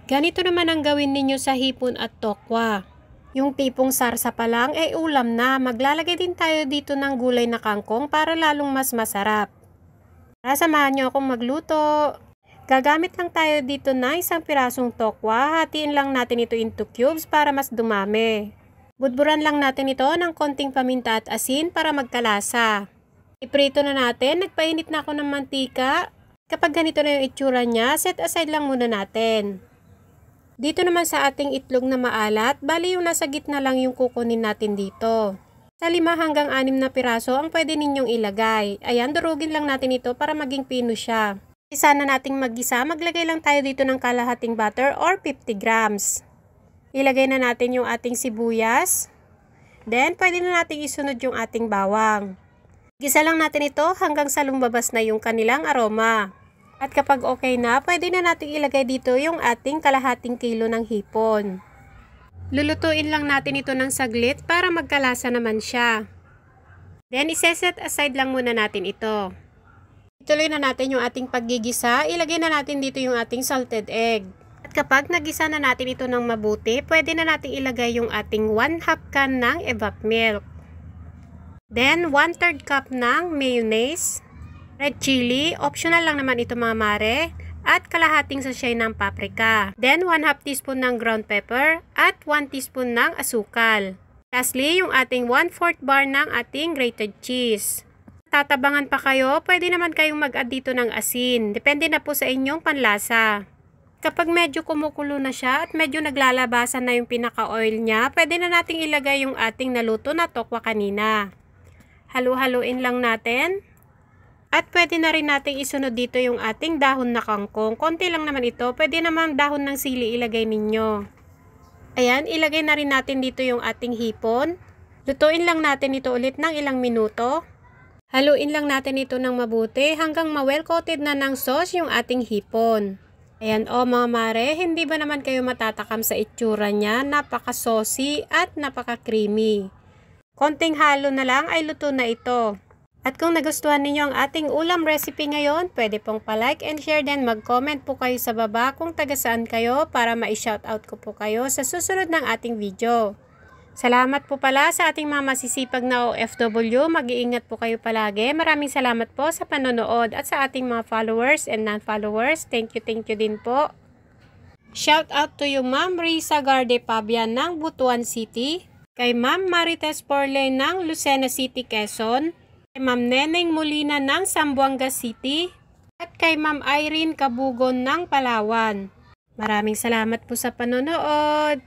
Ganito naman ang gawin ninyo sa hipon at tokwa. Yung tipong sarsa pa lang ay ulam na. Maglalagay din tayo dito ng gulay na kangkong para lalong mas masarap. Tara, samahan nyo akong magluto. Gagamit lang tayo dito ng isang pirasong tokwa. Hatiin lang natin ito into cubes para mas dumami. Budburan lang natin ito ng konting paminta at asin para magkalasa. Iprito na natin. Nagpainit na ako ng mantika. Kapag ganito na yung itsura niya, set aside lang muna natin. Dito naman sa ating itlog na maalat, bali yung nasa gitna lang yung kukunin natin dito. Sa 5 hanggang 6 na piraso ang pwede ninyong ilagay. Ayan, durugin lang natin ito para maging pino siya. Isa na nating mag-isa, maglagay lang tayo dito ng kalahating butter or 50 grams. Ilagay na natin yung ating sibuyas. Then, pwede na nating isunod yung ating bawang. Gisa lang natin ito hanggang sa lumabas na yung kanilang aroma. At kapag okay na, pwede na natin ilagay dito yung ating kalahating kilo ng hipon. Lulutuin lang natin ito ng saglit para magkalasa naman siya. Then, iseset aside lang muna natin ito. Ituloy na natin yung ating paggigisa. Ilagay na natin dito yung ating salted egg. At kapag nagisa na natin ito ng mabuti, pwede na natin ilagay yung ating 1/2 can ng evap milk. Then, 1/3 cup ng mayonnaise. Red chili, optional lang naman ito mga mare, at kalahating sachet ng paprika. Then, 1/2 teaspoon ng ground pepper at 1 teaspoon ng asukal. Lastly, yung ating 1/4 bar ng ating grated cheese. Tatabangan pa kayo, pwede naman kayong mag-add dito ng asin. Depende na po sa inyong panlasa. Kapag medyo kumukulo na siya at medyo naglalabasan na yung pinaka-oil niya, pwede na nating ilagay yung ating naluto na tokwa kanina. Halu-haluin lang natin. At pwede na rin nating isunod dito yung ating dahon na kangkong. Konti lang naman ito. Pwede naman dahon ng sili ilagay ninyo. Ayan, ilagay na rin natin dito yung ating hipon. Lutuin lang natin ito ulit ng ilang minuto. Haluin lang natin ito ng mabuti hanggang ma-well coated na ng sauce yung ating hipon. Ayan mga mare, hindi ba naman kayo matatakam sa itsura niya? Napaka-saucy at napaka-creamy. Konting halo na lang ay luto na ito. At kung nagustuhan ninyo ang ating ulam recipe ngayon, pwede pong pa-like and share din. Mag-comment po kayo sa baba kung taga saan kayo para ma-shoutout ko po kayo sa susunod ng ating video. Salamat po pala sa ating mga masisipag na OFW. Mag-iingat po kayo palagi. Maraming salamat po sa panonood at sa ating mga followers and non-followers. Thank you din po. Shout out to you Ma'am Risa Garde Pabian ng Butuan City, kay Ma'am Marites Porle ng Lucena City, Quezon, kay Ma'am Neneng Molina ng Zamboanga City, at kay Ma'am Irene Kabugon ng Palawan. Maraming salamat po sa panonood.